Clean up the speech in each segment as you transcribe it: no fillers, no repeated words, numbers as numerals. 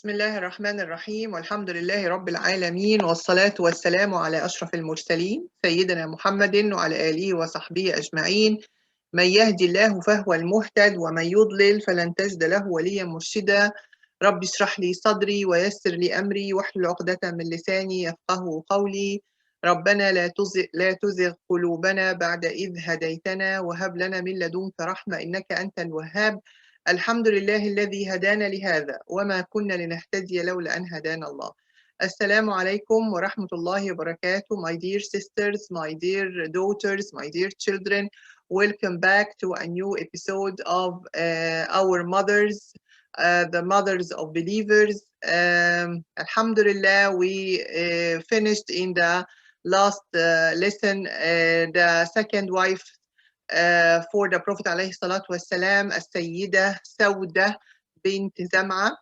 بسم الله الرحمن الرحيم والحمد لله رب العالمين والصلاة والسلام على أشرف المرسلين سيدنا محمد وعلى آله وصحبه أجمعين. من يهدي الله فهو المهتد ومن يضلل فلن تجد له وليا مرشدا. رب اشرح لي صدري ويسر لي أمري واحلل عقدة من لساني يفقه قولي. ربنا لا تزغ قلوبنا بعد إذ هديتنا وهب لنا من لدنك رحمة إنك أنت الوهاب. الحمد لله الذي هدانا لهذا وما كنا لنهتدي لولا أن هدانا الله. السلام عليكم ورحمة الله وبركاته. My dear sisters, my dear daughters, my dear children, welcome back to a new episode of our mothers, the mothers of believers. Alhamdulillah, we finished in the last lesson the second wife for the Prophet عليه الصلاة والسلام, السيدة سودة بنت زمعة.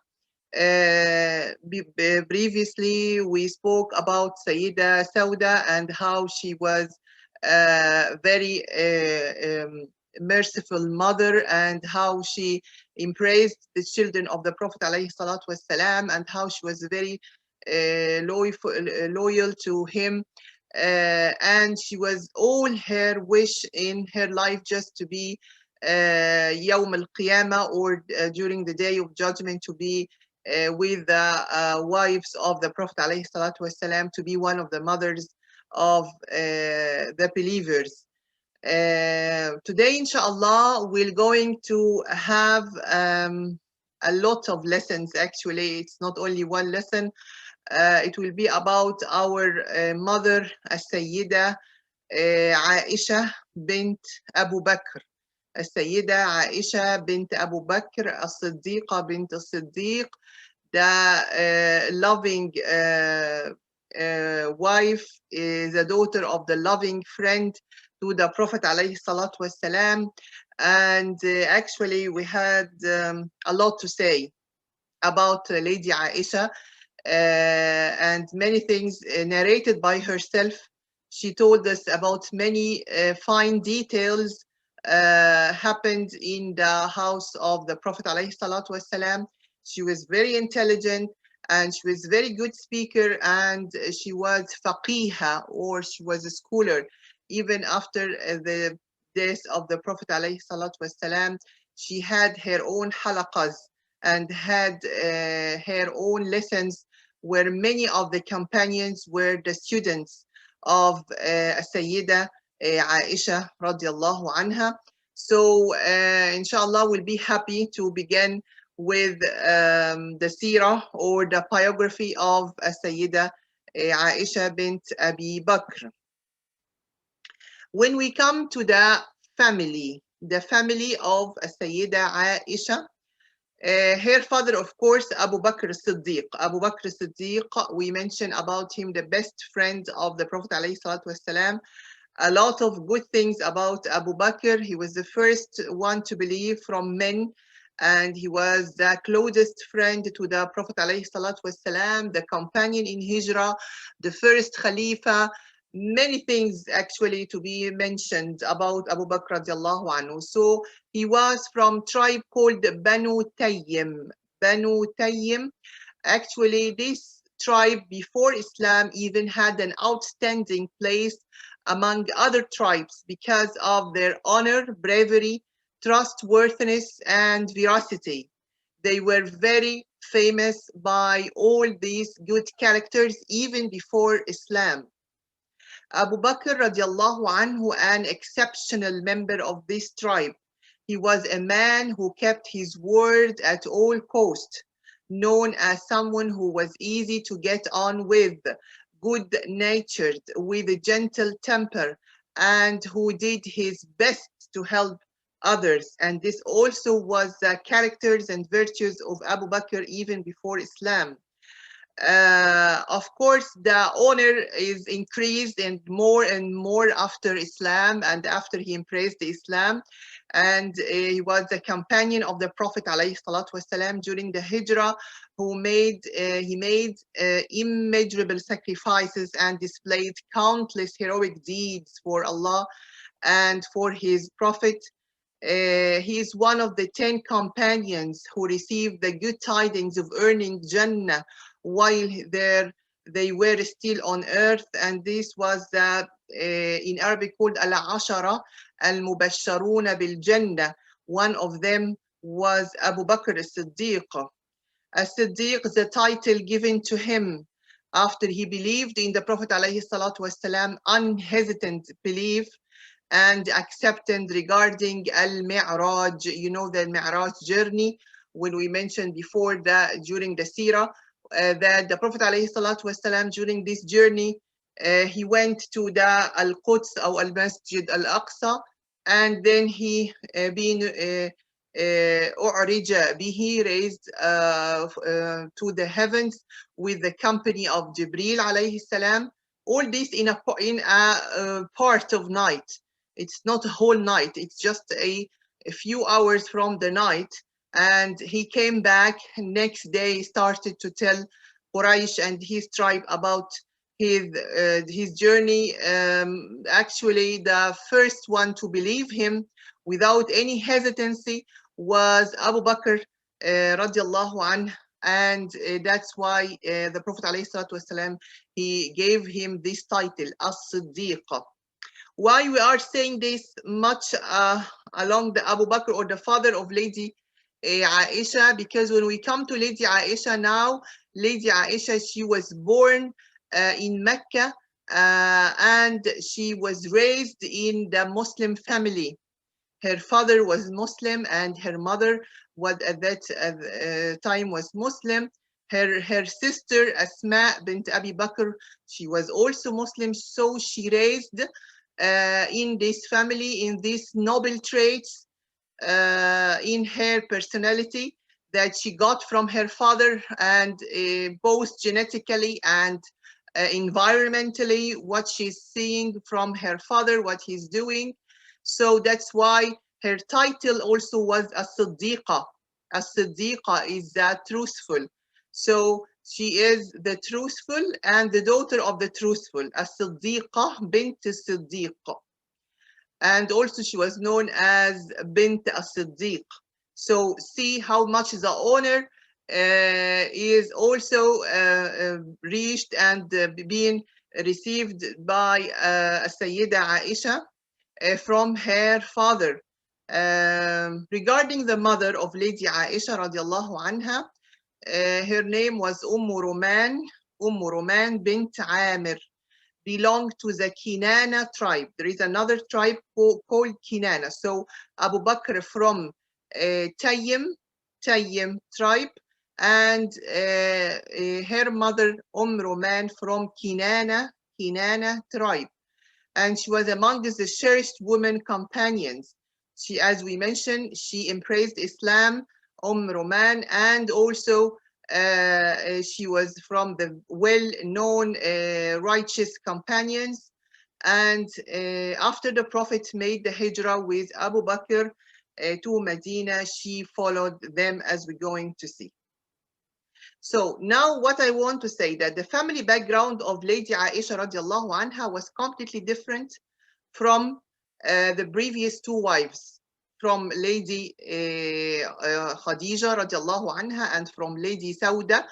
Previously, we spoke about Sayyidda Sauda and how she was very merciful mother and how she embraced the children of the Prophet عليه الصلاة والسلام and how she was very loyal to him. And she was all her wish in her life just to be يوم القيامة or during the day of judgment to be with the wives of the Prophet عليه الصلاة والسلام, to be one of the mothers of the believers. Today, inshallah, we're going to have a lot of lessons. Actually, it's not only one lesson. It will be about our mother, السيدة عائشة بنت أبو بكر. السيدة عائشة بنت أبو بكر الصديقة بنت الصديق, the loving wife, the daughter of the loving friend to the Prophet عليه الصلاة والسلام. And actually we had a lot to say about Lady Aisha. And many things narrated by herself. She told us about many fine details happened in the house of the Prophet عليه الصلاة والسلام. She was very intelligent and she was very good speaker, and she was faqiha, or she was a scholar. Even after the death of the Prophet عليه الصلاة والسلام, she had her own halaqas and had her own lessons where many of the companions were the students of Sayyidda Aisha radiallahu anha. So inshallah, we'll be happy to begin with the seerah or the biography of Sayyidda Aisha bint Abi Bakr. When we come to the family of Sayyidda Aisha, her father, of course, Abu Bakr as-Siddiq. Abu Bakr as-Siddiq, we mentioned about him, the best friend of the Prophet alayhi salatu wasalam. A lot of good things about Abu Bakr. He was the first one to believe from men, and he was the closest friend to the Prophet alayhi salatu wasalam, the companion in Hijrah, the first Khalifa. Many things actually to be mentioned about Abu Bakr radiallahu anhu. So he was from tribe called Banu Tayyim. Banu Tayyim. Actually, this tribe before Islam even had an outstanding place among other tribes because of their honor, bravery, trustworthiness, and veracity. They were very famous by all these good characters even before Islam. Abu Bakr radiallahu anhu, an exceptional member of this tribe. He was a man who kept his word at all cost, known as someone who was easy to get on with, good-natured, with a gentle temper, and who did his best to help others. And this also was the characters and virtues of Abu Bakr even before Islam. Of course, the honor is increased and more after Islam and after he embraced Islam. And he was a companion of the Prophet ﷺ during the Hijrah, he made immeasurable sacrifices and displayed countless heroic deeds for Allah and for his Prophet. He is one of the 10 companions who received the good tidings of earning Jannah while they were still on earth. And this was in Arabic called Al-Ashara Al-Mubasharuna bil-Jannah. One of them was Abu Bakr as-Siddiq. As-Siddiq, the title given to him after he believed in the Prophet ﷺ, unhesitant belief and acceptance regarding Al-Mi'raj. You know the Mi'raj journey, when we mentioned before that during the Sirah, that the Prophet ﷺ during this journey, he went to the Al-Quds or Al-Masjid Al-Aqsa, and then he been أعرج به, raised to the heavens with the company of Jibril alayhi salam. All this in a part of night. It's not a whole night, it's just a few hours from the night. And he came back next day, started to tell Quraysh and his tribe about his journey. Actually, the first one to believe him without any hesitancy was Abu Bakr radiallahu anh, and that's why the Prophet ﷺ, he gave him this title, As-Siddiq. Why we are saying this much along the Abu Bakr or the father of Lady Aisha? Because when we come to Lady Aisha now, Lady Aisha, she was born in Mecca and she was raised in the Muslim family. Her father was Muslim and her mother was at that time was Muslim. Her sister Asma bint Abi Bakr, she was also Muslim, so she raised in this family, in these noble traits in her personality that she got from her father, and both genetically and environmentally, what she's seeing from her father, what he's doing. So that's why her title also was As-Siddiqa. As-Siddiqa is truthful. So she is the truthful and the daughter of the truthful, As-Siddiqa bint Siddiq. And also she was known as Bint As-Siddiq. So see how much the honor is also reached and being received by Sayyidda Aisha from her father. Regarding the mother of Lady Aisha radiallahu anha, her name was Roman bint Amir, belonged to the Kinana tribe. There is another tribe called Kinana. So Abu Bakr from Tayyim tribe, and her mother Roman from Kinana tribe. And she was among the cherished women companions. She, as we mentioned, she embraced Islam, Roman, and also she was from the well-known righteous companions. And after the Prophet made the hijrah with Abu Bakr to Medina, she followed them, as we're going to see. So now what I want to say, that the family background of Lady Aisha radiallahu anha was completely different from the previous two wives, from Lady Khadija radiallahu anha and from Lady Sauda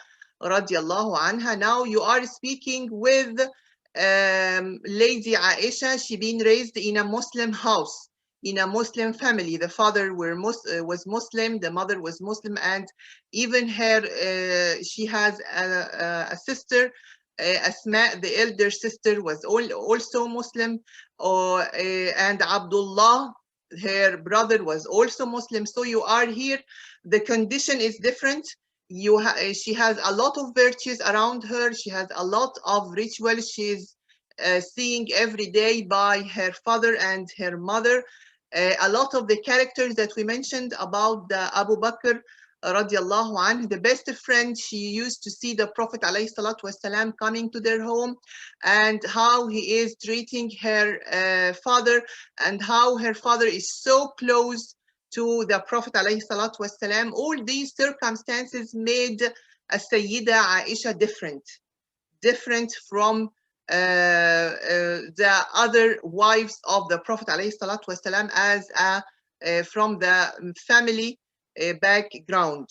radiallahu anha. Now you are speaking with Lady Aisha. She been raised in a Muslim house, in a Muslim family. The father was Muslim, the mother was Muslim, and even her, she has a sister, Asma, the elder sister, was also Muslim, and Abdullah, her brother, was also Muslim. So you are here, the condition is different. She has a lot of virtues around her. She has a lot of rituals she's seeing every day by her father and her mother. A lot of the characters that we mentioned about the Abu Bakr radiallahu anhu, the best friend, she used to see the Prophet alayhi salatu wasalam coming to their home, and how he is treating her father, and how her father is so close to the Prophet alayhi salatu wasalam. All these circumstances made Sayyidda Aisha different from the other wives of the Prophet ﷺ as a from the family background.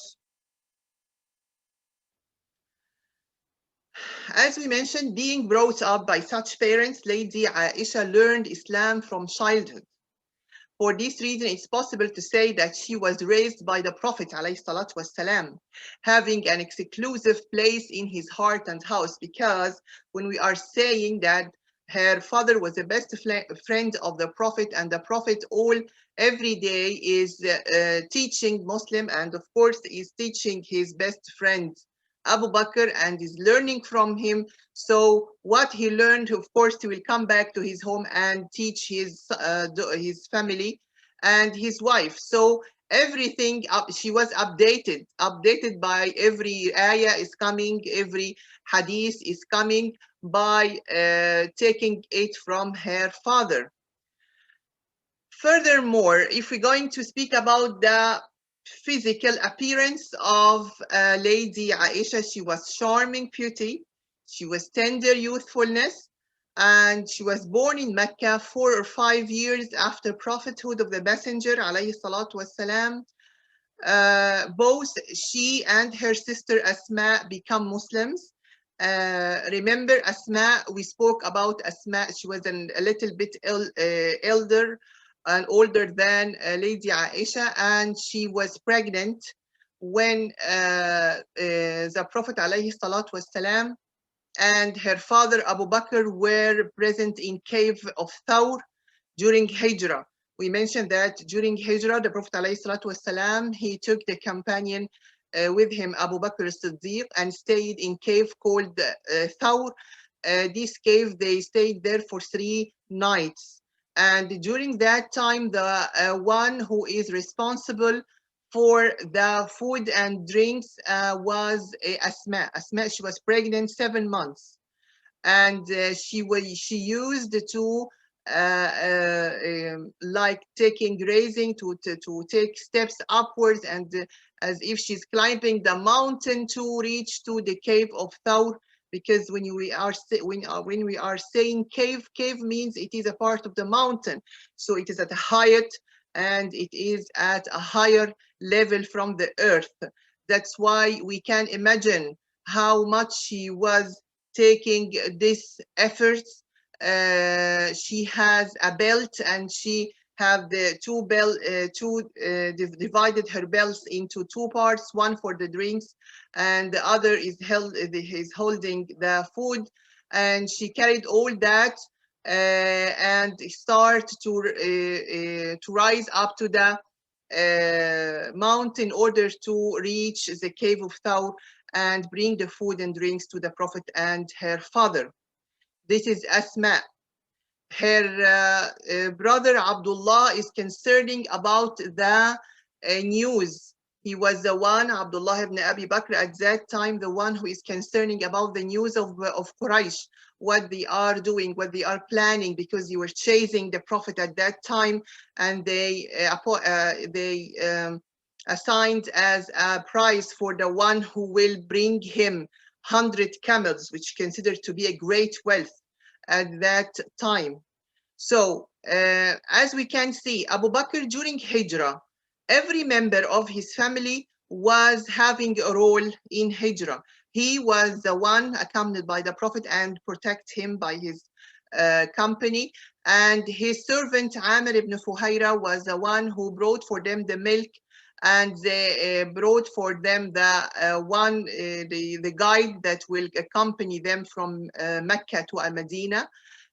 As we mentioned, being brought up by such parents, Lady Aisha learned Islam from childhood. For this reason, it's possible to say that she was raised by the Prophet ﷺ, having an exclusive place in his heart and house, because when we are saying that her father was the best friend of the Prophet, and the Prophet every day is teaching Muslim, and of course is teaching his best friend Abu Bakr and is learning from him. So what he learned, of course, he will come back to his home and teach his family and his wife. So everything she was updated by every ayah is coming, every hadith is coming by taking it from her father. Furthermore, if we're going to speak about the physical appearance of Lady Aisha, she was charming beauty, she was tender youthfulness, and she was born in Mecca 4 or 5 years after prophethood of the Messenger, alayhi salatu wasalam. Both she and her sister Asma become Muslims. Remember Asma, we spoke about Asma, she was a little bit elder and older than Lady Aisha, and she was pregnant when the Prophet alayhi salatu wasalam and her father Abu Bakr were present in cave of Thawr during Hijrah. We mentioned that during Hijrah, the Prophet ﷺ, he took the companion with him, Abu Bakr as-Siddiq, and stayed in cave called Thawr. This cave, they stayed there for 3 nights. And during that time, the one who is responsible for the food and drinks was Asma. Asma, she was pregnant 7 months, and she used to like taking grazing to take steps upwards, and as if she's climbing the mountain to reach to the cave of Thawr, because when we are saying cave means it is a part of the mountain, so it is at a height and it is at a higher level from the earth. That's why we can imagine how much she was taking this efforts. She has a belt, and she have the divided her belts into 2 parts, one for the drinks and the other is holding the food, and she carried all that and start to rise up to the mountain in order to reach the cave of Thawr and bring the food and drinks to the Prophet and her father. This is Asma. Her brother Abdullah is concerning about the news. He was the one, Abdullah ibn Abi Bakr, at that time, the one who is concerning about the news of Quraysh, what they are doing, what they are planning, because they were chasing the Prophet at that time, and they assigned as a prize for the one who will bring him 100 camels, which considered to be a great wealth at that time. So as we can see, Abu Bakr during Hijrah, every member of his family was having a role in Hijrah. He was the one accompanied by the Prophet and protect him by his company. And his servant Amir ibn Fuhaira was the one who brought for them the milk, and they brought for them the guide that will accompany them from Mecca to Medina.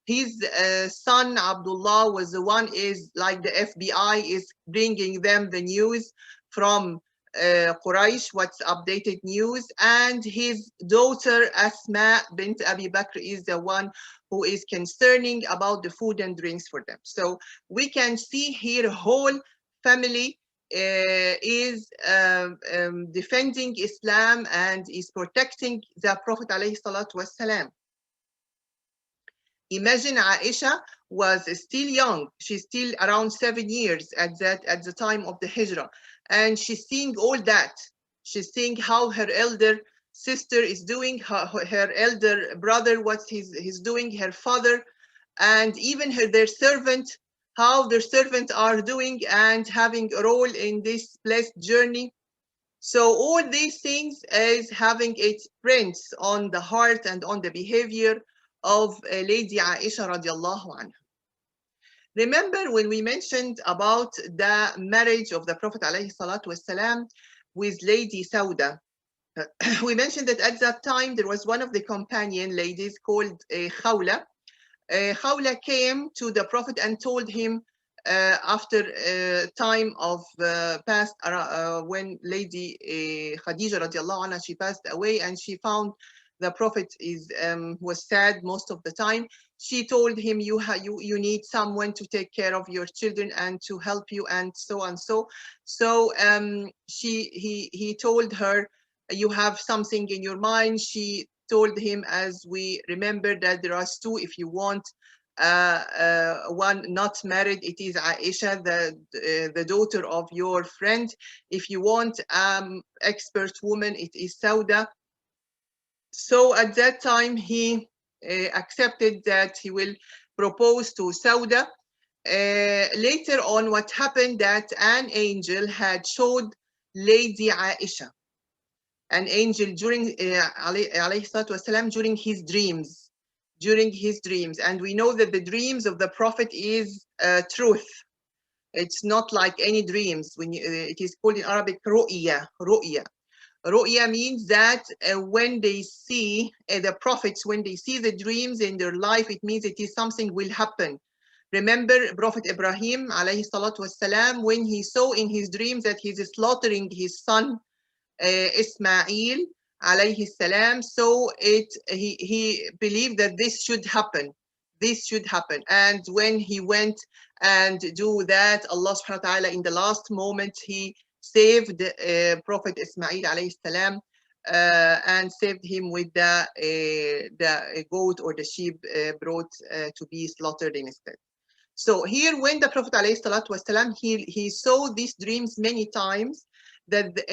His son Abdullah was the one, is like the FBI, is bringing them the news from Quraysh, what's updated news, and his daughter Asma bint Abi Bakr is the one who is concerning about the food and drinks for them. So we can see here whole family is defending Islam and is protecting the Prophet alayhi salatu wasalam. Imagine Aisha was still young. She's still around 7 years at the time of the Hijrah. And she's seeing all that. She's seeing how her elder sister is doing, her elder brother, what he's doing, her father, and even their servant, how their servants are doing and having a role in this blessed journey. So all these things is having its prints on the heart and on the behavior of Lady Aisha radiallahu anha. Remember when we mentioned about the marriage of the Prophet alayhi salatu wasalam with Lady Sauda, we mentioned that at that time there was one of the companion ladies called Khawla. Khawla came to the Prophet and told him after time of past when Lady Khadija radiallahu anha, she passed away and she found the Prophet was sad most of the time. She told him, you need someone to take care of your children and to help you and so and so. So he told her, you have something in your mind. She told him, as we remember, that there are two if you want. One not married, it is Aisha, the daughter of your friend. If you want expert woman, it is Sauda. So at that time he accepted that he will propose to Sauda. Later on, what happened that an angel had showed Lady Aisha, an angel during والسلام, during his dreams, and we know that the dreams of the Prophet is truth. It's not like any dreams. When it is called in Arabic ru'ya. Ru'ya means that when they see the prophets, when they see the dreams in their life, it means it is something will happen. Remember Prophet Ibrahim alayhi salatu wasalam, when he saw in his dreams that he's slaughtering his son Ismail alayhi salam. So he believed that this should happen. This should happen. And when he went and do that, Allah subhanahu wa ta'ala in the last moment, he saved Prophet Ismail alayhi salam and saved him with the goat or the sheep brought to be slaughtered instead. So here when the Prophet alayhi salatu wasalam, he saw these dreams many times, that the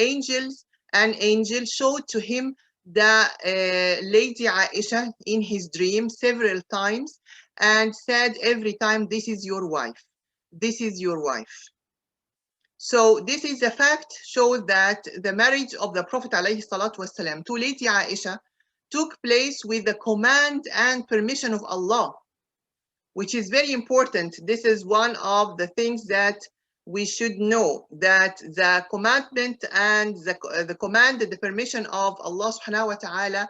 an angel showed to him the Lady Aisha in his dream several times and said every time, this is your wife. This is your wife. So this is a fact, shows that the marriage of the Prophet ﷺ to Lady Aisha took place with the command and permission of Allah, which is very important. This is one of the things that we should know, that the commandment and the command and the permission of Allah subhanahu wa ta'ala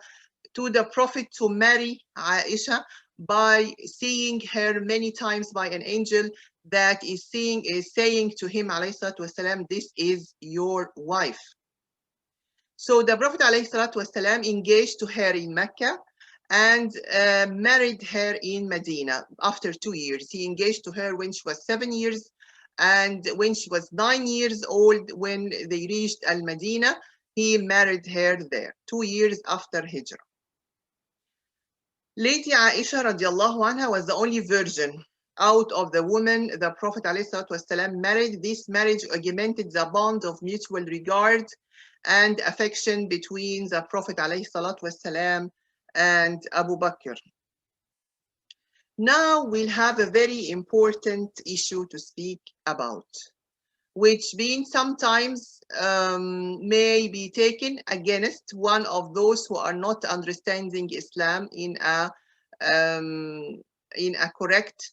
to the Prophet to marry Aisha by seeing her many times by an angel that is saying to him alayhi salatu wasalam, this is your wife. So the Prophet alayhi salatu wasalam engaged to her in Mecca and married her in Medina after 2 years. He engaged to her when she was 7 years, and when she was 9 years old, when they reached Al-Medina, he married her there, 2 years after Hijrah. Lady Aisha radiallahu anha was the only virgin out of the women the Prophet ﷺ married. This marriage augmented the bond of mutual regard and affection between the Prophet ﷺ and Abu Bakr. Now we'll have a very important issue to speak about, which being sometimes may be taken against one of those who are not understanding Islam in a correct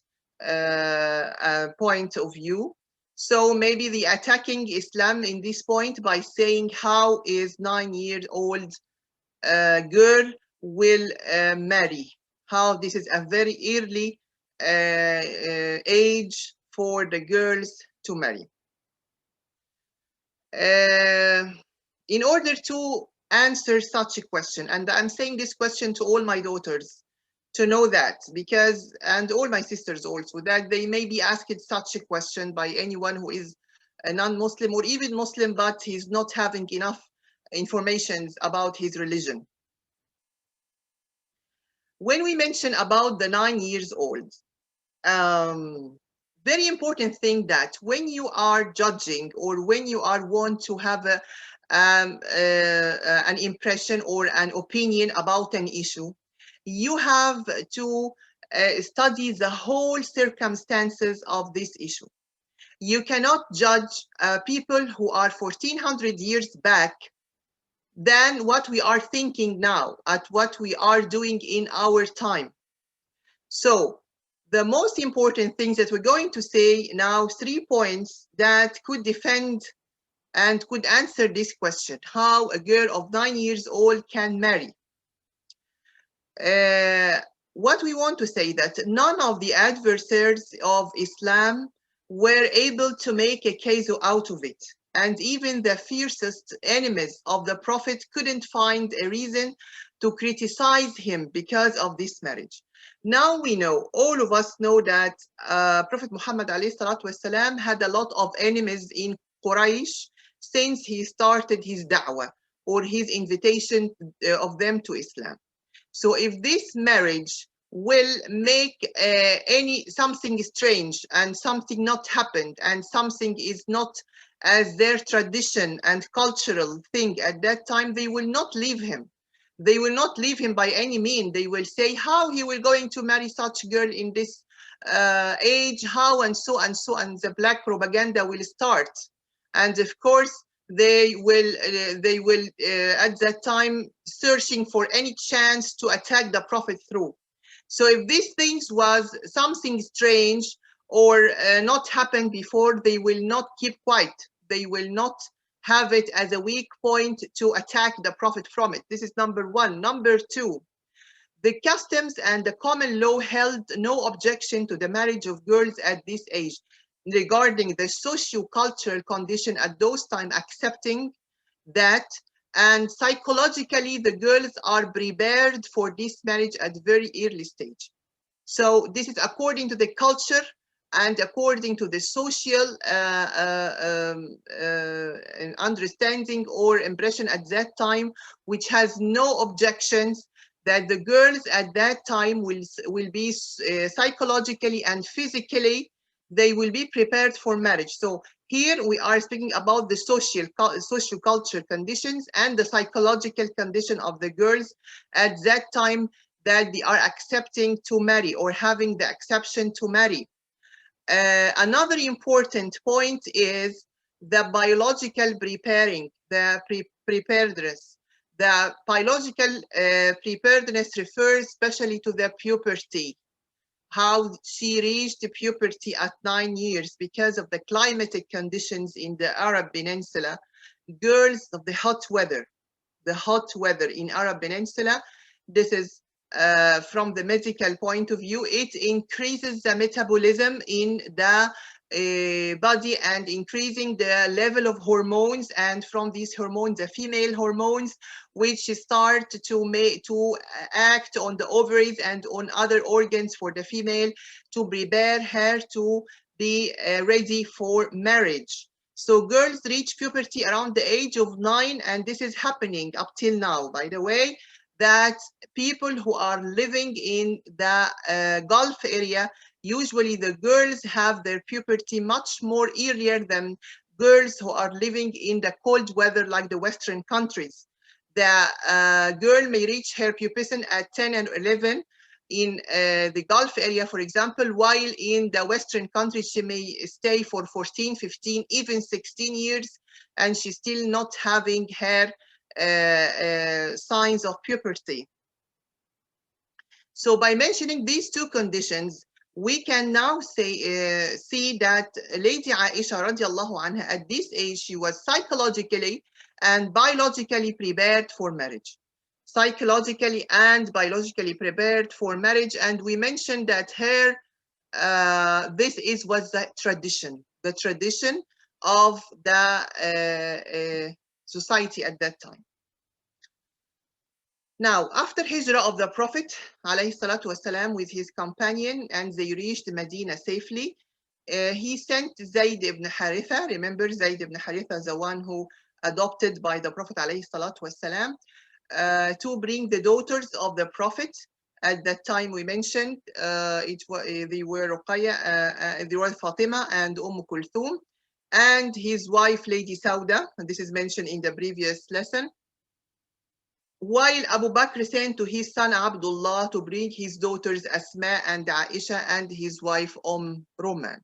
point of view. So maybe the attacking Islam in this point by saying how is 9-year-old girl will marry, how this is a very early age for the girls to marry. In order to answer such a question, and I'm saying this question to all my daughters to know that, because, and all my sisters also, that they may be asked such a question by anyone who is a non-Muslim or even Muslim, but he's not having enough information about his religion. When we mention about the 9 years old, very important thing that when you are judging or when you are want to have an impression or an opinion about an issue, you have to study the whole circumstances of this issue. You cannot judge people who are 1400 years back than what we are thinking now, at what we are doing in our time. So the most important things that we're going to say now, 3 points that could defend and could answer this question: how a girl of 9 years old can marry. What we want to say that none of the adversaries of Islam were able to make a case out of it. And even the fiercest enemies of the Prophet couldn't find a reason to criticize him because of this marriage. Now we know, all of us know that Prophet Muhammad والسلام, had a lot of enemies in Quraysh since he started his da'wah or his invitation of them to Islam. So if this marriage will make something strange and something not happened and something is not as their tradition and cultural thing at that time, they will not leave him. They will not leave him by any means. They will say how he will going to marry such girl in this age, how and so and so, and the black propaganda will start. And of course, they will at that time searching for any chance to attack the Prophet through. So if these things was something strange or not happened before, they will not keep quiet. They will not have it as a weak point to attack the Prophet from it. This is number one. Number two, the customs and the common law held no objection to the marriage of girls at this age, regarding the socio-cultural condition at those times, accepting that, and psychologically the girls are prepared for this marriage at very early stage. So this is according to the culture and according to the social understanding or impression at that time, which has no objections, that the girls at that time will be psychologically and physically, they will be prepared for marriage. So here we are speaking about the social cultural conditions and the psychological condition of the girls at that time, that they are accepting to marry or having the exception to marry. Another important point is the biological preparing, the preparedness. The biological preparedness refers especially to the puberty, how she reached puberty at 9 years because of the climatic conditions in the Arab Peninsula. Girls of the hot weather in Arab Peninsula, this is from the medical point of view, it increases the metabolism in the body and increasing the level of hormones, and from these hormones, the female hormones, which start to act on the ovaries and on other organs for the female to prepare her to be ready for marriage. So girls reach puberty around the age of 9, and this is happening up till now, by the way, that people who are living in the Gulf area, usually the girls have their puberty much more earlier than girls who are living in the cold weather like the Western countries. The girl may reach her pubescence at 10 and 11 in the Gulf area, for example, while in the Western countries she may stay for 14, 15, even 16 years, and she's still not having her signs of puberty. So by mentioning these two conditions, we can now say, see that Lady Aisha radiallahu anha, at this age, she was psychologically and biologically prepared for marriage. Psychologically and biologically prepared for marriage. And we mentioned that her, this was the tradition of the society at that time. Now, after Hijrah of the Prophet والسلام, with his companion, and they reached Medina safely, he sent Zayd ibn Haritha. Remember Zayd ibn Haritha, the one who adopted by the Prophet والسلام, to bring the daughters of the Prophet. At that time, we mentioned they were Ruqayya, they were Fatima and Kulthum, and his wife, Lady Sauda. And this is mentioned in the previous lesson. while Abu Bakr sent to his son Abdullah to bring his daughters Asma and Aisha and his wife Roman.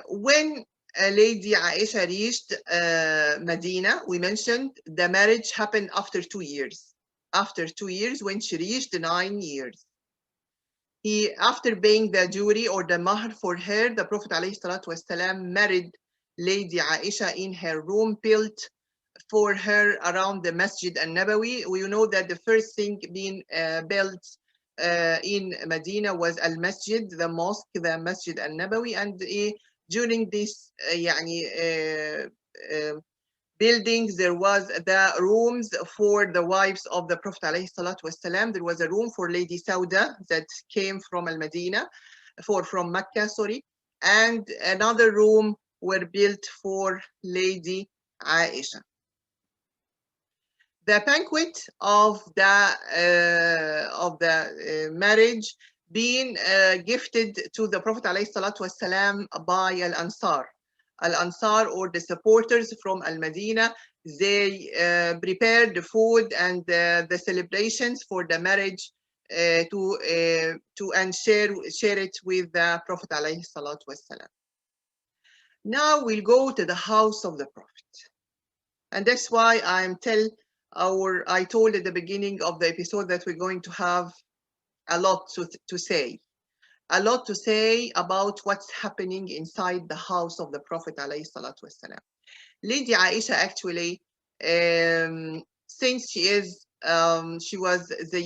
When Lady Aisha reached Medina, we mentioned the marriage happened after 2 years. After 2 years, when she reached 9 years. After paying the jewelry or the mahr for her, the Prophet ﷺ married Lady Aisha in her room built for her around the Masjid al-Nabawi. We know that the first thing being built in Medina was al-Masjid, the mosque, the Masjid al-Nabawi, and during this buildings, there was the rooms for the wives of the Prophet ﷺ. There was a room for Lady Sauda that came from Al-Madinah, from Mecca, sorry, and another room were built for Lady Aisha. The banquet of the marriage being gifted to the Prophet ﷺ by Al-Ansar. Al-Ansar, or the supporters from Al-Madinah, they prepared the food and the celebrations for the marriage and share it with the Prophet ﷺ. Now we'll go to the house of the Prophet. And that's why I told at the beginning of the episode that we're going to have a lot to say. A lot to say about what's happening inside the house of the Prophet ﷺ. Lady Aisha actually, since she was the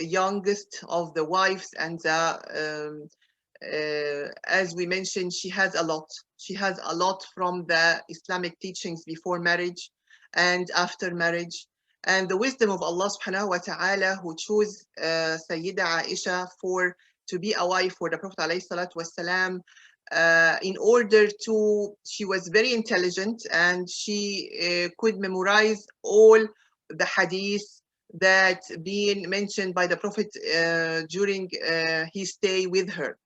youngest of the wives, and as we mentioned, she has a lot. She has a lot from the Islamic teachings before marriage and after marriage. And the wisdom of Allah subhanahu wa ta'ala, who chose Sayyidda Aisha to be a wife for the Prophet ﷺ, in order to, she was very intelligent, and she could memorize all the hadiths that being mentioned by the Prophet during his stay with her.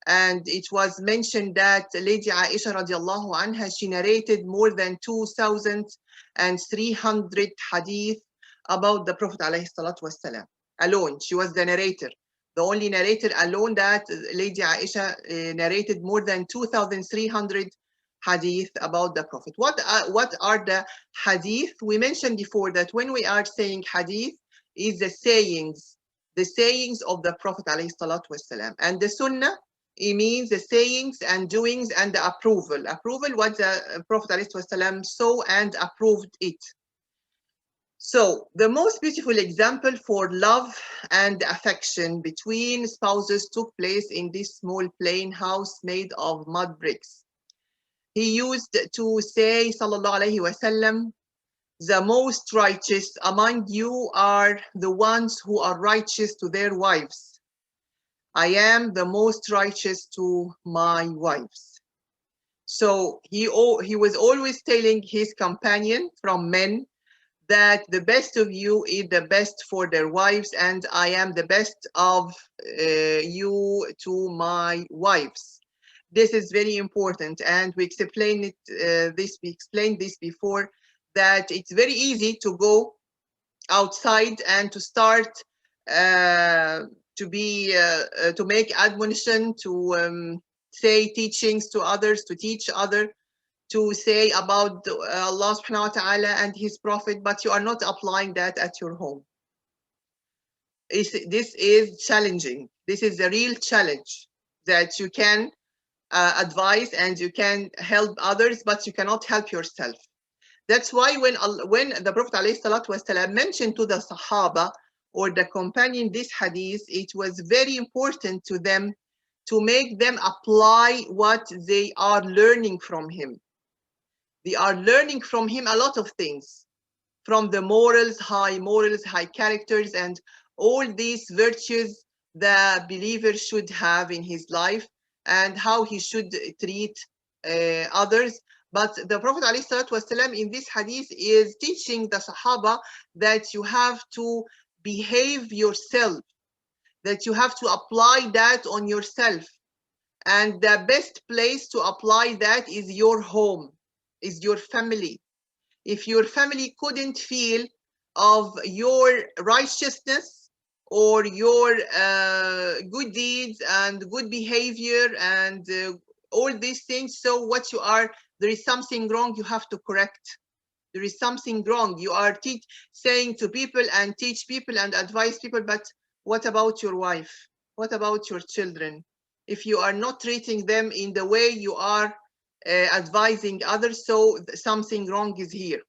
And it was mentioned that Lady Aisha radiallahu anha, she narrated more than 2,300 hadith about the Prophet ﷺ alone. She was the narrator, the only narrator alone, that Lady Aisha narrated more than 2,300 hadith about the Prophet. What are the hadith? We mentioned before that when we are saying hadith, is the sayings of the Prophet ﷺ, and the Sunnah, it means the sayings and doings and the approval. Approval, what the Prophet ﷺ saw and approved it. So the most beautiful example for love and affection between spouses took place in this small plain house made of mud bricks. He used to say, sallallahu alaihi wasallam, the most righteous among you are the ones who are righteous to their wives. I am the most righteous to my wives. So he was always telling his companion from men that the best of you is the best for their wives, and I am the best of you to my wives. This is very important, and we explained this before, that it's very easy to go outside and to start to make admonition, to say teachings to others, to teach others, to say about Allah subhanahu wa ta'ala and his prophet, but you are not applying that at your home. This is challenging. This is a real challenge, that you can advise and you can help others, but you cannot help yourself. That's why when the Prophet ﷺ mentioned to the Sahaba or the companion this hadith, it was very important to them to make them apply what they are learning from him. They are learning from him a lot of things, from the morals, high characters, and all these virtues the believer should have in his life, and how he should treat others. But the Prophet ﷺ in this hadith is teaching the Sahaba that you have to behave yourself, that you have to apply that on yourself. And the best place to apply that is your home, is your family. If your family couldn't feel of your righteousness or your good deeds and good behavior and all these things. So what you are, there is something wrong, you have to correct. There is something wrong. You are saying to people and teach people and advise people, but what about your wife? What about your children? If you are not treating them in the way you are advising others, so something wrong is here.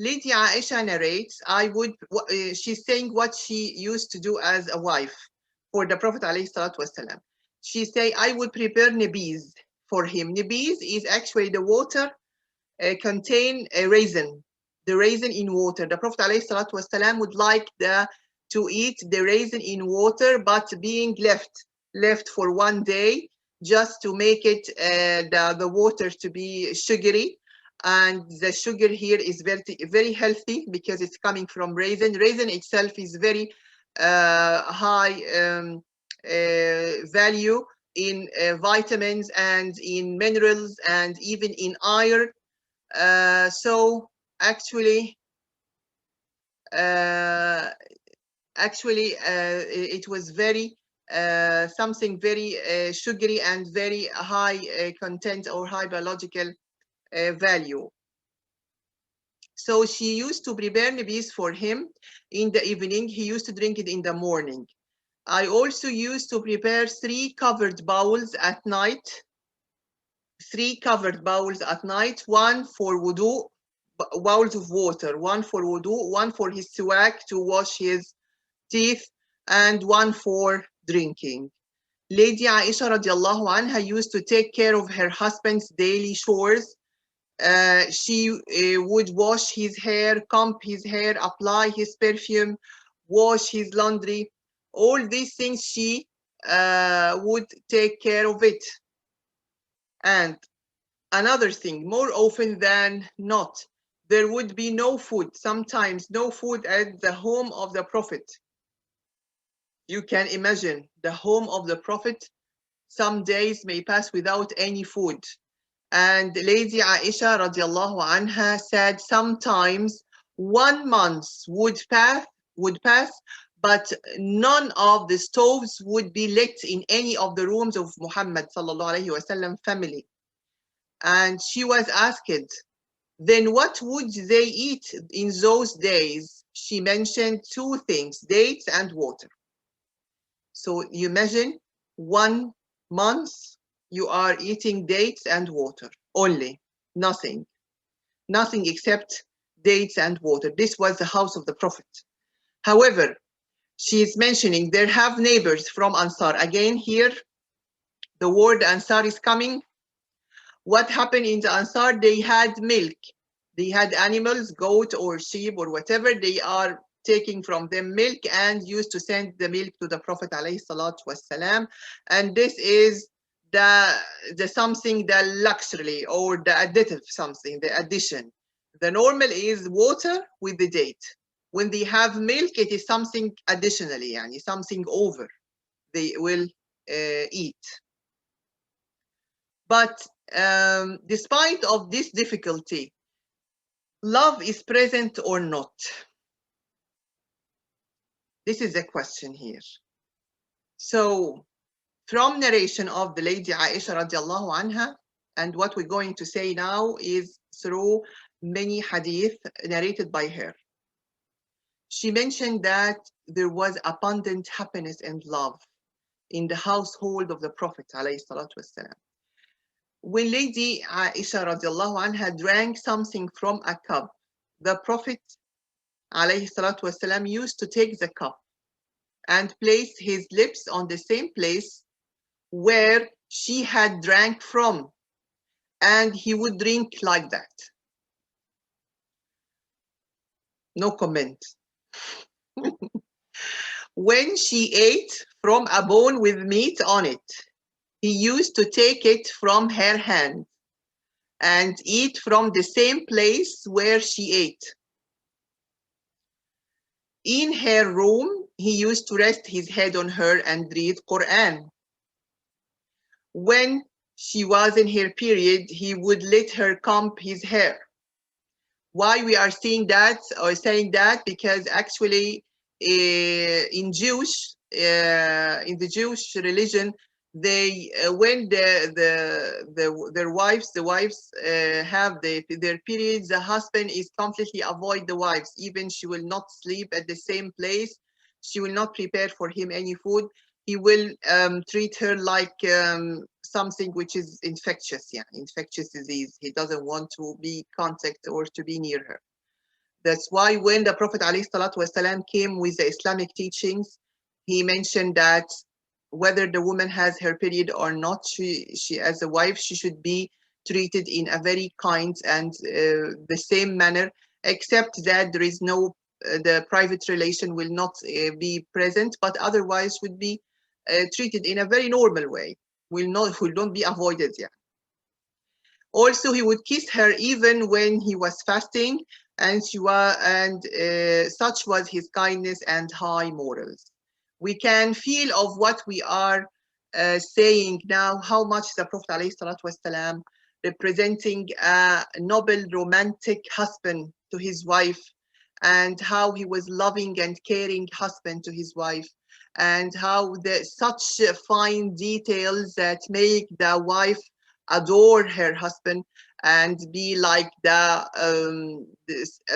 Lady Aisha narrates, she's saying what she used to do as a wife for the Prophet ﷺ. She say, I would prepare nabis for him. Nabis is actually the water contain a raisin, the raisin in water. The Prophet ﷺ would like to eat the raisin in water, but being left for one day just to make it the water to be sugary. And the sugar here is very healthy because it's coming from raisin. Raisin itself is very high value in vitamins and in minerals and even in iron. So actually, it was very something very sugary and very high content or high biological value. So she used to prepare nabis for him in the evening. He used to drink it in the morning. I also used to prepare 3 covered bowls at night. 3 covered bowls at night, 1 for wudu, bowls of water, 1 for wudu, 1 for his siwak to wash his teeth, and 1 for drinking. Lady Aisha radiallahu anha used to take care of her husband's daily chores. She would wash his hair, comb his hair, apply his perfume, wash his laundry. All these things she would take care of it. And another thing, more often than not, there would be no food, sometimes no food at the home of the Prophet. You can imagine the home of the Prophet, some days may pass without any food. And Lady Aisha radiallahu anha said sometimes 1 month would pass, but none of the stoves would be lit in any of the rooms of Muhammad sallallahu alaihi wasallam family. And she was asked, then what would they eat in those days? She mentioned 2 things, dates and water. So you imagine 1 month you are eating dates and water only, nothing except dates and water. This was the house of the Prophet. However, she is mentioning there have neighbors from Ansar. Again here, the word Ansar is coming. What happened in the Ansar? They had milk. They had animals, goat or sheep or whatever. They are taking from them milk and used to send the milk to the Prophet ﷺ. And this is the something, the luxury or the additive something, the addition. The normal is water with the date. When they have milk, it is something additionally, yani something over they will eat. But despite of this difficulty, love is present or not? This is a question here. So from narration of the Lady Aisha radiallahu anha, and what we're going to say now is through many hadith narrated by her. She mentioned that there was abundant happiness and love in the household of the Prophet alayhi salatu wasalam. When Lady Aisha radiallahu anha drank something from a cup, the Prophet alayhi salatu wasalam used to take the cup and place his lips on the same place where she had drank from, and he would drink like that. No comment. When she ate from a bone with meat on it, he used to take it from her hand and eat from the same place where she ate. In her room, he used to rest his head on her and read Quran. When she was in her period, he would let her comb his hair. Why we are seeing that or saying that? Because actually, in the Jewish religion, they when their wives, have their periods, the husband is completely avoid the wives. Even she will not sleep at the same place. She will not prepare for him any food. He will treat her like something which is infectious, yeah, infectious disease. He doesn't want to be contact or to be near her. That's why when the Prophet ﷺ came with the Islamic teachings, he mentioned that whether the woman has her period or not, she as a wife, she should be treated in a very kind and the same manner, except that there is no, the private relation will not be present, but otherwise would be treated in a very normal way, will not be avoided. Yeah. Also, he would kiss her even when he was fasting, and such was his kindness and high morals. We can feel of what we are saying now, how much the Prophet ﷺ representing a noble romantic husband to his wife, and how he was loving and caring husband to his wife, and how such fine details that make the wife adore her husband and be like a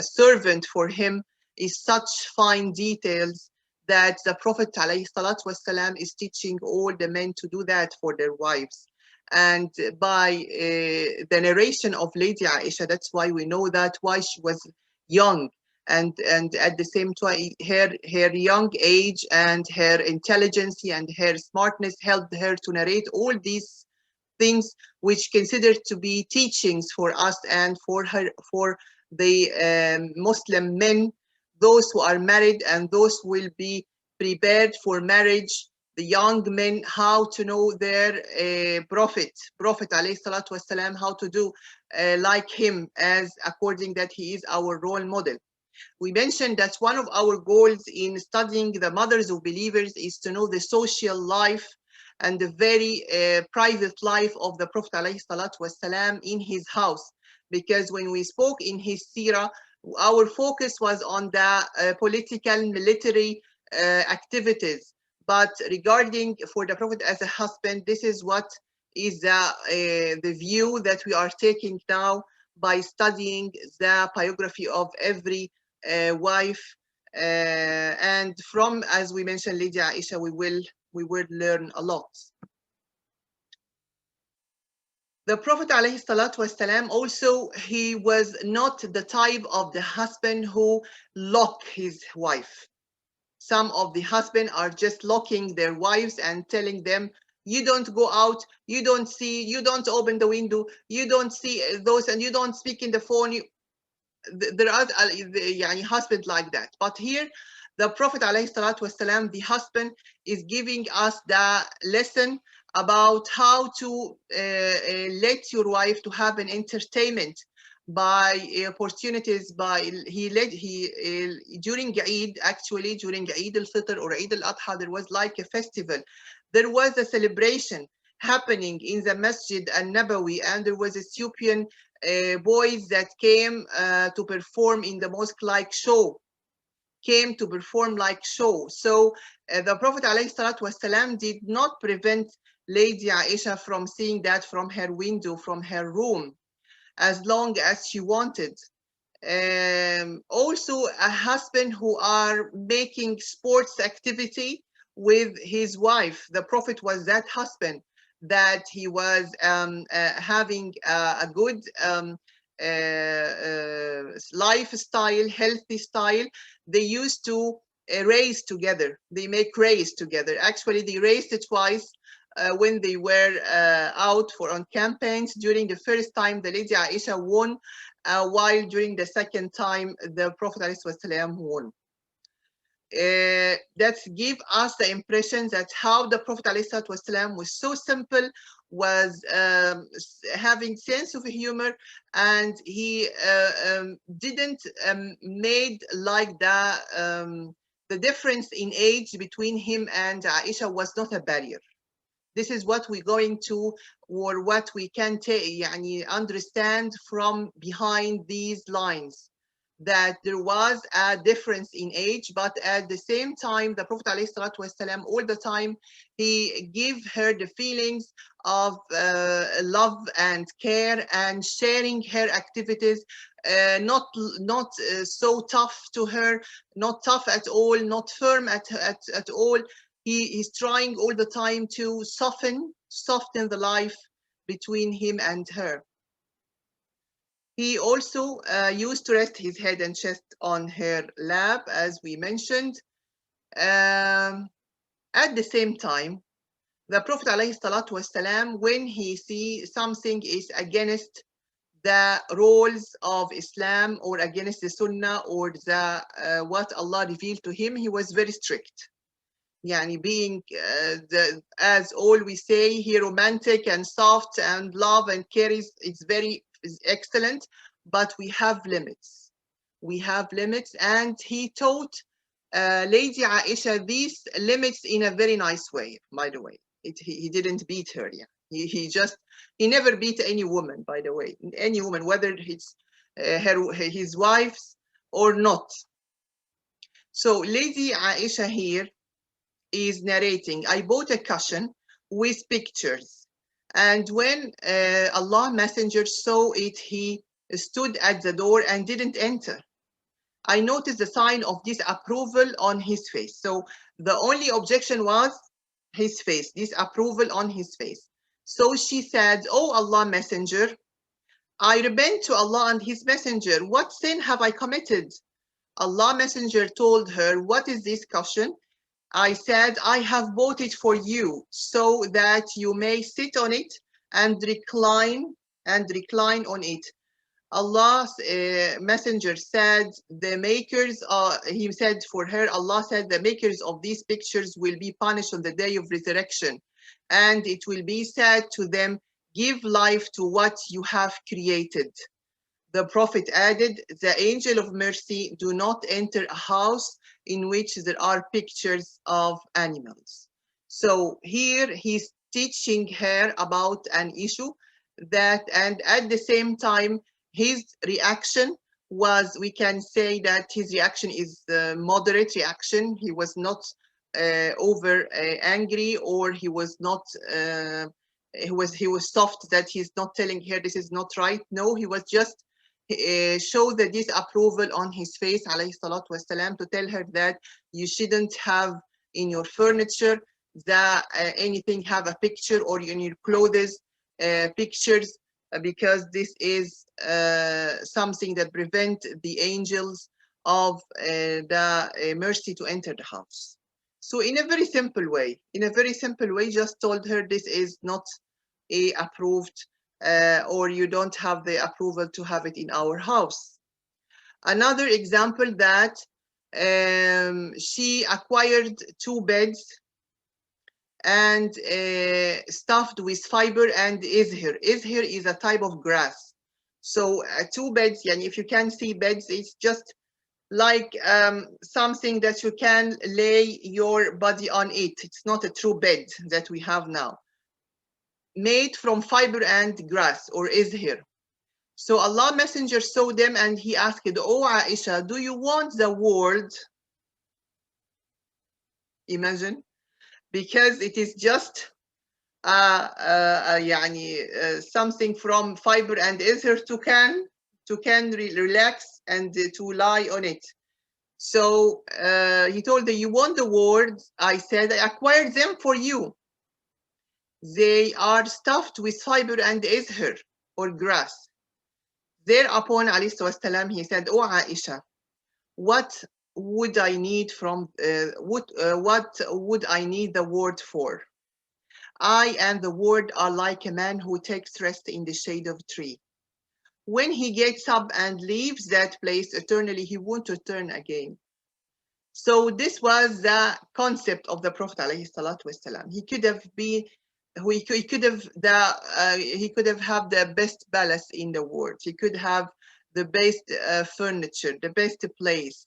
servant for him, is such fine details that the Prophet ﷺ is teaching all the men to do that for their wives. And by the narration of Lady Aisha, that's why we know that why she was young, and at the same time her young age and her intelligence and her smartness helped her to narrate all these things which considered to be teachings for us and for the Muslim men, those who are married and those who will be prepared for marriage, the young men, how to know their Prophet alayhi salatu wasalam, how to do like him, as according that he is our role model. We mentioned that one of our goals in studying the mothers of believers is to know the social life and the very private life of the Prophet ﷺ in his house. Because when we spoke in his seerah, our focus was on the political, military activities. But regarding for the Prophet as a husband, this is what is the view that we are taking now by studying the biography of every wife, and from, as we mentioned, Lady Aisha, we will learn a lot. The Prophet ﷺ also, he was not the type of the husband who lock his wife. Some of the husbands are just locking their wives and telling them, you don't go out, you don't see, you don't open the window, you don't see those, and you don't speak in the phone. There are husbands like that. But here, the Prophet ﷺ, the husband, is giving us the lesson about how to let your wife to have an entertainment by opportunities. By during Eid, actually during Eid al-Fitr or Eid al-Adha, there was like a festival. There was a celebration happening in the Masjid al-Nabawi, and there was Ethiopian boys that came to perform in the mosque like show, came to perform like show. So the Prophet ﷺ did not prevent Lady Aisha from seeing that from her window, from her room, as long as she wanted. Also, a husband who are making sports activity with his wife. The Prophet was that husband, that he was having a good lifestyle, healthy style. They used to race together. They make race together. Actually, they raced twice. When they were out for on campaigns. During the first time, the Lady Aisha won, while during the second time, the Prophet ﷺ won. That give us the impression that how the Prophet ﷺ was so simple, was having sense of humor, and he didn't made like the difference in age between him and Aisha was not a barrier. This is what we're going to, or what we can understand from behind these lines. that there was a difference in age, but at the same time, the Prophet ﷺ, all the time, he gave her the feelings of love and care and sharing her activities, not so tough to her, not tough at all, not firm at all. He's trying all the time to soften the life between him and her. He also used to rest his head and chest on her lap, as we mentioned. At the same time, the Prophet ﷺ, when he sees something is against the rules of Islam or against the Sunnah or the what Allah revealed to him, he was very strict. Yani being, as always say, he romantic and soft and love and care is excellent, but we have limits. We have limits, and he taught Lady Aisha these limits in a very nice way, by the way. He didn't beat her, yeah. He never beat any woman, by the way, any woman, whether it's his wives or not. So Lady Aisha here is narrating, I bought a cushion with pictures, and when Allah Messenger saw it, he stood at the door and didn't enter. I noticed the sign of disapproval on his face. So the only objection was his face, disapproval on his face. So she said, Oh Allah Messenger, I repent to Allah and his messenger. What sin have I committed? Allah Messenger told her, what is this cushion? I said, I have bought it for you so that you may sit on it and recline on it. Allah's messenger said, he said for her, Allah said, the makers of these pictures will be punished on the day of resurrection. And it will be said to them, give life to what you have created. The Prophet added, the angel of mercy do not enter a house in which there are pictures of animals. So here he's teaching her about an issue that, and at the same time, his reaction was, we can say that his reaction is the moderate reaction. He was not over angry, or he was not he was soft, that he's not telling her this is not right. No, he was just show the disapproval on his face, alayhi salatu wasalam, to tell her that you shouldn't have in your furniture that anything have a picture, or in your clothes pictures, because this is something that prevent the angels of the mercy to enter the house. So in a very simple way, just told her this is not a approved, or you don't have the approval to have it in our house. Another example that she acquired 2 beds and stuffed with fiber and izhir. Izhir is a type of grass. So 2 beds, yani if you can see beds, it's just like something that you can lay your body on it. It's not a true bed that we have now. Made from fiber and grass, or izhir. So Allah Messenger saw them and he asked, Oh Aisha, do you want the world? Imagine, because it is just something from fiber and izhir to can relax and to lie on it. So he told her, you want the world? I said, I acquired them for you. They are stuffed with fiber and izhir, or grass. Thereupon, alayhi wasalam, he said, Oh Aisha, what would I need what would I need the word for? I and the word are like a man who takes rest in the shade of a tree. When he gets up and leaves that place eternally, he won't return again. So this was the concept of the Prophet alayhi salatu wasalam. He could have been, he could have had the best palace in the world. He could have the best furniture, the best place.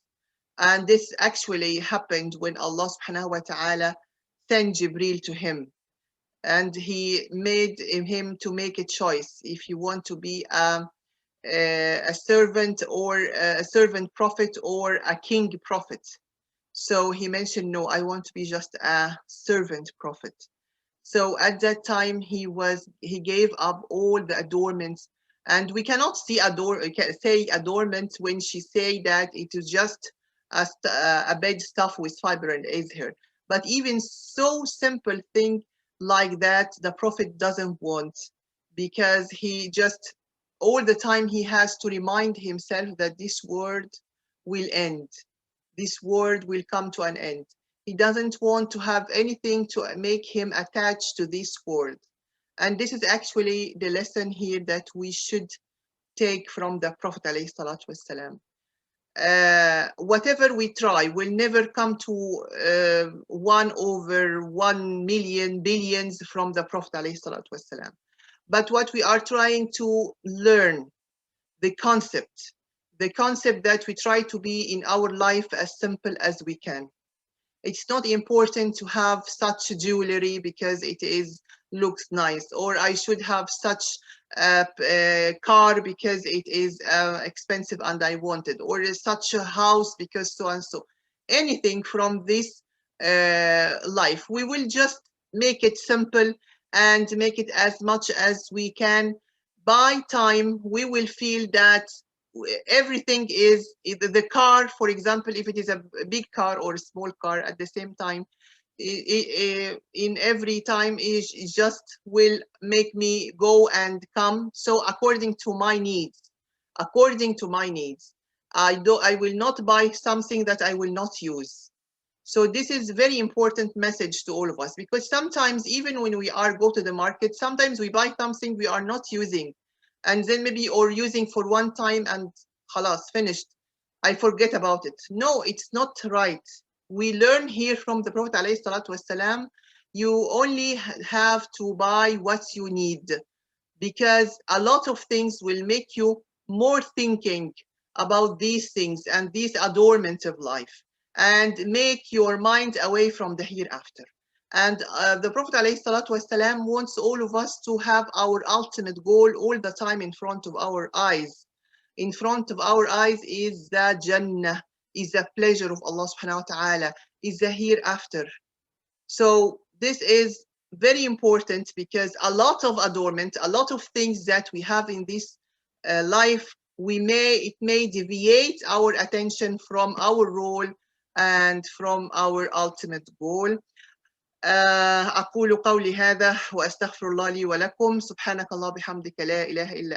And this actually happened when Allah subhanahu wa ta'ala sent Jibril to him. And he made him to make a choice. If you want to be a servant or a servant prophet or a king prophet. So he mentioned, no, I want to be just a servant prophet. So at that time, he gave up all the adornments, and we cannot say adornment when she say that it is just a bed stuff with fiber and azhar. But even so simple thing like that, the Prophet doesn't want, because he just all the time he has to remind himself that this world will end, this world will come to an end. He doesn't want to have anything to make him attached to this world. And this is actually the lesson here that we should take from the Prophet ﷺ. Whatever we try will never come to 1/1 million billions from the Prophet ﷺ. But what we are trying to learn, the concept that we try to be in our life as simple as we can. It's not important to have such jewelry because it is looks nice, or I should have such a car because it is expensive and I want it, or such a house because so and so. Anything from this life, we will just make it simple and make it as much as we can. By time, we will feel that everything is either the car, for example, if it is a big car or a small car at the same time, in every time it just will make me go and come. So according to my needs, I will not buy something that I will not use. So this is very important message to all of us, because sometimes even when we are go to the market, sometimes we buy something we are not using, and then maybe or using for one time and halas finished. I forget about it. No, it's not right. We learn here from the Prophet ﷺ, you only have to buy what you need, because a lot of things will make you more thinking about these things and these adornments of life, and make your mind away from the hereafter. And the Prophet ﷺ wants all of us to have our ultimate goal all the time in front of our eyes. In front of our eyes is the Jannah, is the pleasure of Allah subhanahu wa ta'ala, is the hereafter. So this is very important, because a lot of adornment, a lot of things that we have in this life, it may deviate our attention from our role and from our ultimate goal. أقول قولي هذا وأستغفر الله لي ولكم. سبحانك الله بحمدك لا إله إلا